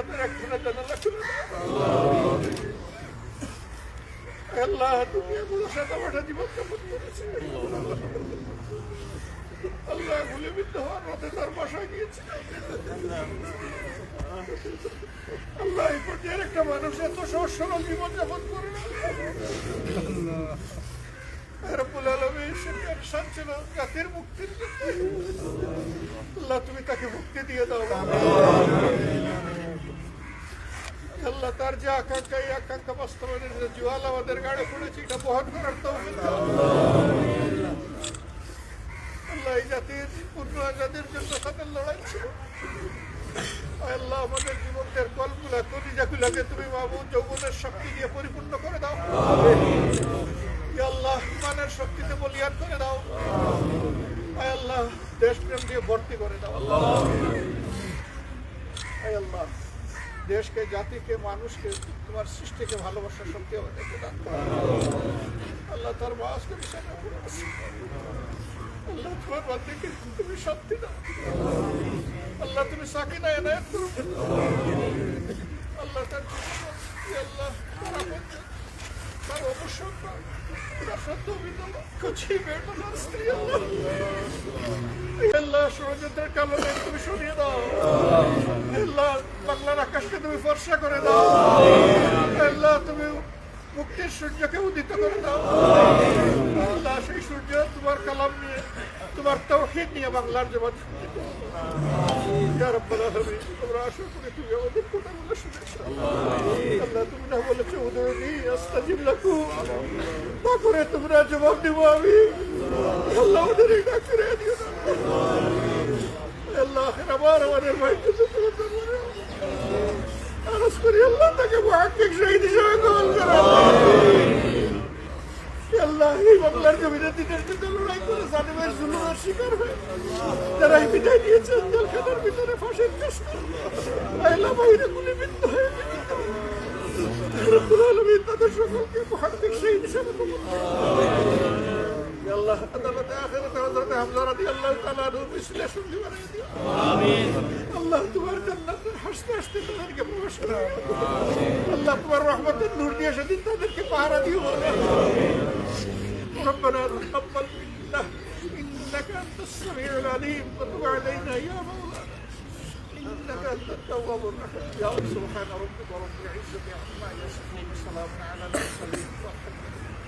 জান্নাতের একখানা জানালা খুলে দাও। আল্লাহ দুনিয়া গুলো সাদামাটা জীবন যাপন করেছে, আল্লাহ গুলিবিদ্ধ হওয়ার রাতে তার বাসায় গিয়েছে। আল্লাহ এই পর্যায়ের একটা মানুষ এত সহজ সরল জীবন যাপন করে না। রব্বুল আলামিন সে পেরেশান ছিল জাতির মুক্তির জন্য। আল্লাহ তুমি তাকে মুক্তি দিয়ে দাও। আল্লাহ তার যে আকাঙ্ক্ষা, এই আকাঙ্ক্ষা বাস্তবায়নের যে জোয়াল আমাদের গাড়ে পড়েছে, এটা বহন করার তৌফিক দাও। আল্লাহ এই জাতির পূর্ণ আজাদের জন্য তাদের লড়াই ছিল। আল্লাহ আমাদের জীবনের কলগুলা কলিজাগুলাকে তুমি মাহবুব যৌবনের শক্তি দিয়ে পরিপূর্ণ করে দাও। আল্লাহ ইমানের শক্তিতে বলিয়ান করে দাও। আল্লাহ দেশপ্রেম দিয়ে ভর্তি করে দাও। আল্লাহ দেশকে, জাতিকে, মানুষকে, তোমার সৃষ্টিকে ভালোবাসার শক্তি আমাদেরকে দান করো। আল্লাহ তার মাসকে বিছানা করে আছে। আল্লাহ তোমার বান্দাকে তুমি শান্তি দাও। আল্লাহ তুমি সাকিনা এনায়েত করো। আল্লাহ তার আল্লাহ তার অবসর আল্লাহ ষড়যন্ত্রের কারণে তুমি সরিয়ে দাও। আল্লাহ বাংলার আকাশকে তুমি ফর্সা করে দাও। আল্লাহ তুমি মুক্তির সূর্যকে উদিত করে দাও। আল্লাহ সেই সূর্য তোমার কালাম নিয়ে, তোমার তাওহীদ নিয়ে বাংলার জবান ইয়া রাব্বুল আলামিন, আমরা আশা করি তুমি আমাদের কথাগুলো শুনেছো। আল্লাহ তুমি না বলেছো উদুনি আস্তাজিব লাকুম, তা করে তোমরা জবাব দিব আমি। আল্লাহ ওদের এই ডাক করে দিও না। আল্লাহ আবার আমাদের ভাইকে আরজ করি আল্লাহ তাকে মুহাক্কিক শহীদ হিসেবে কবুল করো। আল্লাহ এই বাংলার জমিনে দিনের জন্য লড়াই করে জালিমের জুলুমের শিকার হয়ে যারা এই বিদায় দিয়েছেন জেলখানার ভিতরে ফাঁসির চেষ্টা, আল্লাহ বাইরে গুলিবিদ্ধ হয়ে রব্বুল আলামিন তাদের সকলকে মুহাক্কিক শহীদ হিসেবে কবুল করো। আল্লাহ আদালতে আখিরাতে হযরত হামজা রাদিয়াল্লাহু তাআলা আনহু বিশ্লেষণ দিয়ে দিও। আমিন। আল্লাহ তোমার জান্নাতের হাসতে হাসতে তাদেরকে প্রবেশ করাও। আল্লাহ তোমার রহমতের নূর দিয়ে সেদিন তাদেরকে পাহারা দিও। ربنا تقبل منا إنك أنت السميع العليم وتب علينا يا مولانا إنك أنت التواب الرحيم. يا سبحان ربك رب العزة عما يصفون، وسلام على المرسلين والحمد لله.